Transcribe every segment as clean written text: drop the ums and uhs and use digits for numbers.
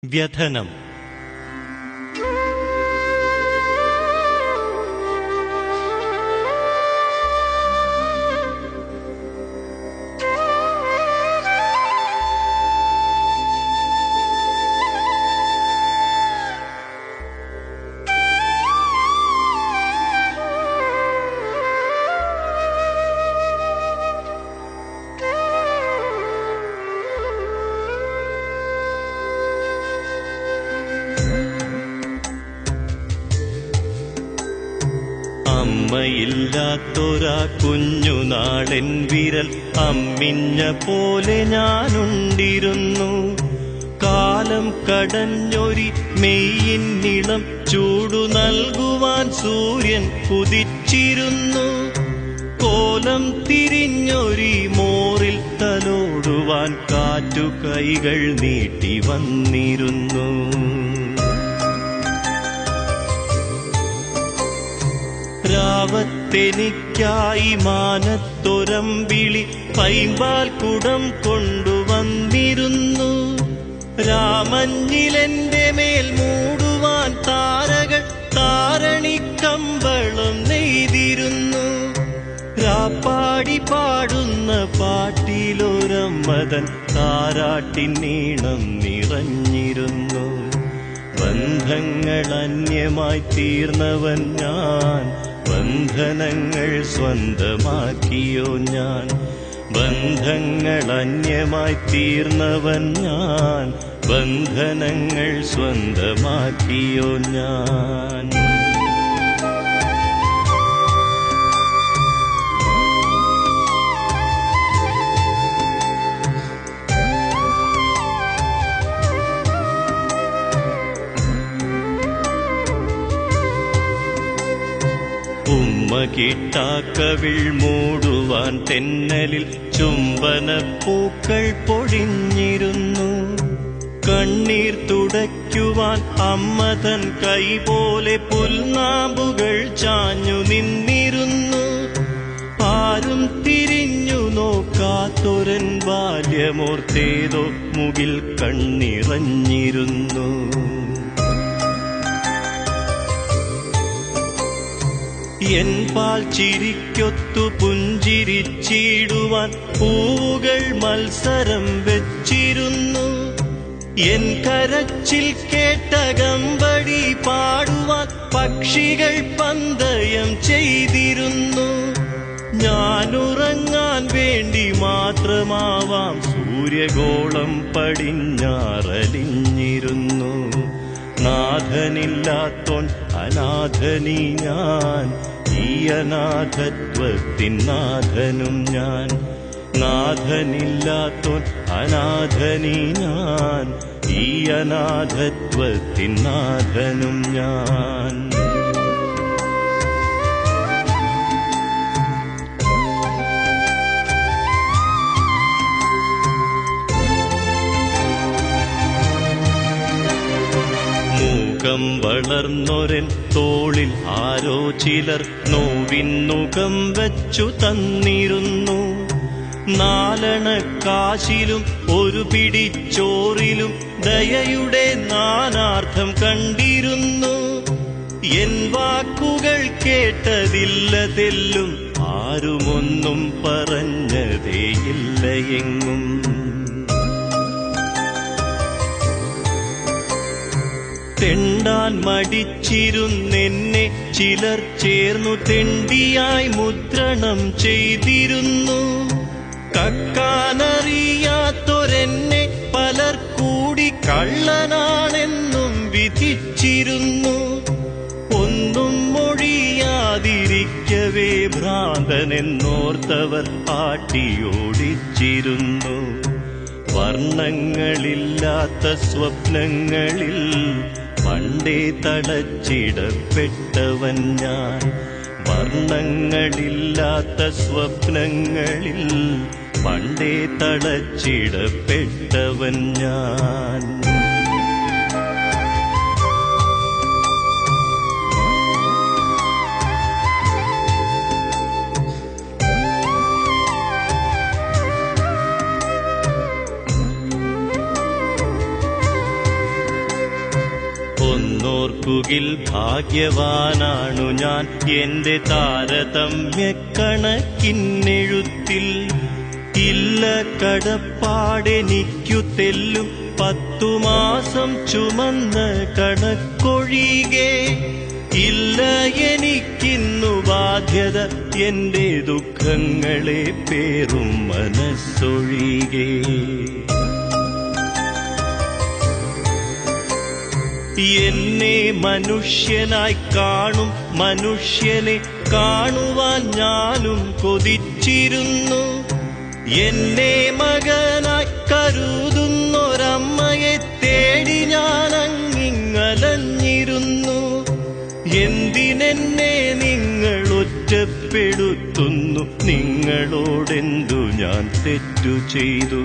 വ്യഥനം. അമ്മയില്ലാത്തൊരാ കുഞ്ഞുനാളെൻ വിരൽ അമ്മിഞ്ഞ പോലെ ഞാനുണ്ടിരുന്നു. കാലം കടഞ്ഞൊരി മെയ്യിന്നിളം ചൂടു നൽകുവാൻ സൂര്യൻ കുതിച്ചിരുന്നു. കോലം തിരിഞ്ഞൊരി മോറിൽ തലോടുവാൻ കാറ്റു കൈകൾ നീട്ടി വന്നിരുന്നു. രാവത്തെനിക്കായി മാനത്തൊരമ്പിളി പൈമ്പാൽ കുടം കൊണ്ടുവന്നിരുന്നു. രാമഞ്ഞിലെന്റെ മേൽ മൂടുവാൻ താരകൾ താരണിക്കമ്പളം നെയ്തിരുന്നു. രാപ്പാടി പാടുന്ന പാട്ടിലൊരമ്മതൻ താരാട്ടിൻ നീണം നിറഞ്ഞിരുന്നു. ബന്ധങ്ങൾ അന്യമായി തീർന്നവൻ ഞാൻ, ബന്ധനങ്ങൾ സ്വന്തമാക്കിയോ ഞാൻ. ബന്ധങ്ങൾ അന്യമായി തീർന്നവൻ ഞാൻ, ബന്ധനങ്ങൾ സ്വന്തമാക്കിയോ ഞാൻ. ഉമ്മ കിട്ടാക്കവിൾ മൂടുവാൻ തെന്നലിൽ ചുംബനപ്പൂക്കൾ പൊഴിഞ്ഞിരുന്നു. കണ്ണീർ തുടയ്ക്കുവാൻ അമ്മ തൻ കൈ പോലെ പുൽനാമ്പുകൾ ചാഞ്ഞു നിന്നിരുന്നു. ആരും തിരിഞ്ഞു നോക്കാത്തൊരൻ ബാല്യമോർത്തേതോ മുകിൽ കണ്ണിറഞ്ഞിരുന്നു. എൻ പാൽ ചിരിക്കൊത്തു പുഞ്ചിരിച്ചിടുവാൻ പൂവുകൾ മത്സരം വെച്ചിരുന്നു. എൻ കരച്ചിൽ കേട്ടകമ്പടി പാടുവാൻ പക്ഷികൾ പന്തയം ചെയ്തിരുന്നു. ഞാനുറങ്ങാൻ വേണ്ടി മാത്രമാവാം സൂര്യഗോളം പടിഞ്ഞാറലിഞ്ഞിരുന്നു. നാഥനില്ലാത്തോൻ അനാഥനീ ഞാൻ, ഈ അനാഥത്വത്തിൻ നാഥനും ഞാൻ. നാഥനില്ലാത്തോൻ അനാഥനീ ഞാൻ, ഈ അനാഥത്വത്തിൻ നാഥനും ഞാൻ. മുഖം വളർന്നൊരൻ തോളിൽ ആരോ ചിലർ നോവിന്നുകം വച്ചു തന്നിരുന്നു. നാലണക്കാശിലും ഒരു പിടിച്ചോറിലും ദയയുടെ നാനാർത്ഥം കണ്ടിരുന്നു. എൻ വാക്കുകൾ കേട്ടതില്ലതെല്ലും ആരുമൊന്നും പറഞ്ഞതേയില്ല എങ്ങും. തെണ്ടാൻ മടിച്ചിരുന്നെന്നെ ചിലർ ചേർന്നു തെണ്ടിയായി മുദ്രണം ചെയ്തിരുന്നു. കക്കാനറിയാത്തൊരെന്നെ പലർ കൂടി കള്ളനാണെന്നും വിധിച്ചിരുന്നു. ഒന്നും മൊഴിയാതിരിക്കവേ ഭ്രാന്തനെന്നോർത്തവർ ആട്ടിയോടിച്ചിരുന്നു. വർണ്ണങ്ങളില്ലാത്ത സ്വപ്നങ്ങളിൽ പണ്ടേ തളച്ചിടപ്പെട്ടവൻ ഞാൻ. വർണ്ണങ്ങളില്ലാത്ത സ്വപ്നങ്ങളിൽ പണ്ടേ തളച്ചിടപ്പെട്ടവൻ ഞാൻ. ഓർക്കുകിൽ ഭാഗ്യവാനാണു ഞാൻ എന്റെ താരതമ്യ കണക്കിന്നെഴുത്തിൽ. ഇല്ല കടപ്പാടെനിക്കു തെല്ലും 10 മാസം ചുമന്ന കണക്കൊഴികെ. ഇല്ല എനിക്കിന്നു ബാധ്യത എന്റെ ദുഃഖങ്ങളെ പേറും മനസ്സൊഴികെ. എന്നെ മനുഷ്യനായി കാണും മനുഷ്യനെ കാണുവാൻ ഞാനും കൊതിച്ചിരുന്നു. എന്നെ മകനായി കരുതുന്നൊരമ്മയെ തേടി ഞാൻ അങ്ങിങ്ങലഞ്ഞിരുന്നു. എന്തിനെന്നെ നിങ്ങൾ ഒറ്റപ്പെടുത്തുന്നു? നിങ്ങളോടെന്തു ഞാൻ തെറ്റു ചെയ്തു?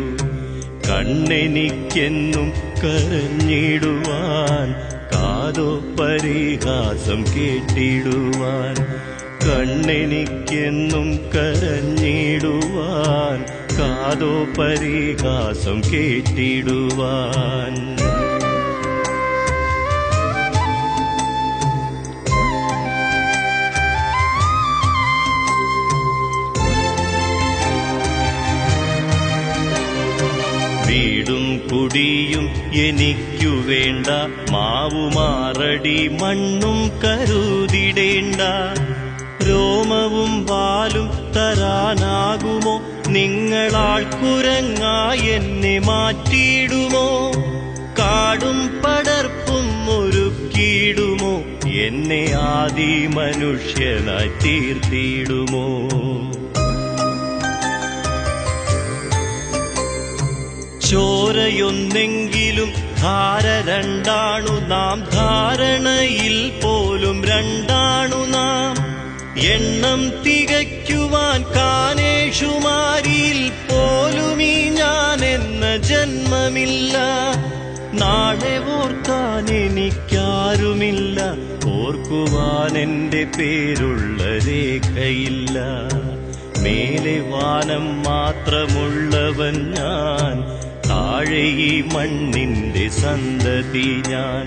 കണ്ണെനിക്കെന്നും കരഞ്ഞിടുവാൻ, കാതോ പരിഹാസം കേട്ടിടുവാൻ. കണ്ണെനിക്കെന്നും കരഞ്ഞിടുവാൻ, കാതോ പരിഹാസം കേട്ടിടുവാൻ. വീടും കുടിയും എനിക്കു വേണ്ട, മാവുമാറടി മണ്ണും കരുതിടേണ്ട. രോമവും വാലും തരാനാകുമോ? നിങ്ങളാൾക്കുരങ്ങായി എന്നെ മാറ്റിയിടുമോ? കാടും പടർപ്പും ഒരുക്കിയിടുമോ? എന്നെ ആദി മനുഷ്യനായി തീർത്തിടുമോ? ചോരയൊന്നെങ്കിലും ധാര രണ്ടാണു നാം, ധാരണയിൽ പോലും രണ്ടാണു നാം. എണ്ണം തികയ്ക്കുവാൻ കാനേഷുമാരിയിൽ പോലുമീ ഞാൻ എന്ന ജന്മമില്ല. നാളെ ഓർക്കാൻ എനിക്കാരുമില്ല, ഓർക്കുവാൻ എന്റെ പേരുള്ള രേഖയില്ല. മേലെ വാനം മാത്രമുള്ളവൻ ഞാൻ, താഴെ ഈ മണ്ണിന്റെ സന്തതി ഞാൻ.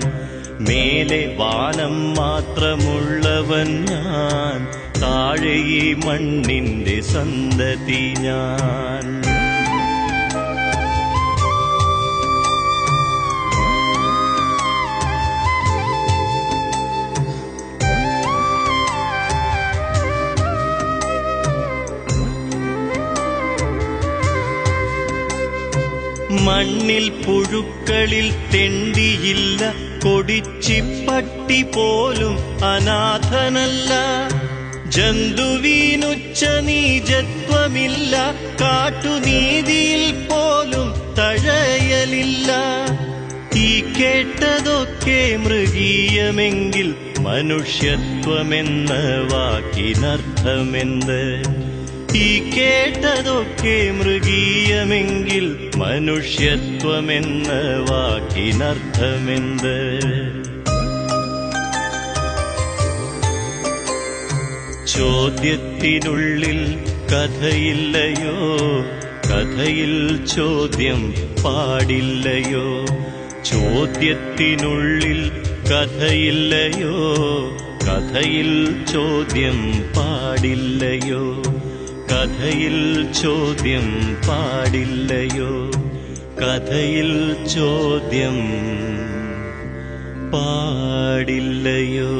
മേലെ വാനം മാത്രമുള്ളവൻ ഞാൻ, താഴെ ഈ മണ്ണിന്റെ സന്തതി ഞാൻ. മണ്ണിൽ പുഴുക്കളിൽ തെണ്ടിയില്ല, കൊടിച്ചിപ്പട്ടി പോലും അനാഥനല്ല. ജന്തുവീനുച്ച നീചത്വമില്ല, കാട്ടുനീതിയിൽ പോലും തഴയലില്ല. ഈ കേട്ടതൊക്കെ മൃഗീയമെങ്കിൽ മനുഷ്യത്വമെന്ന വാക്കിനർത്ഥമെന്ത്? ഈ കേട്ടതൊക്കെ മൃഗീയമെങ്കിൽ മനുഷ്യത്വമെന്ന വാക്കിനർത്ഥമെന്ത്? ചോദ്യത്തിനുള്ളിൽ കഥയില്ലയോ? കഥയിൽ ചോദ്യം പാടില്ലയോ? ചോദ്യത്തിനുള്ളിൽ കഥയില്ലയോ? കഥയിൽ ചോദ്യം പാടില്ലയോ? കഥയിൽ ചോദ്യം പാടില്ലയോ? കഥയിൽ ചോദ്യം പാടില്ലയോ?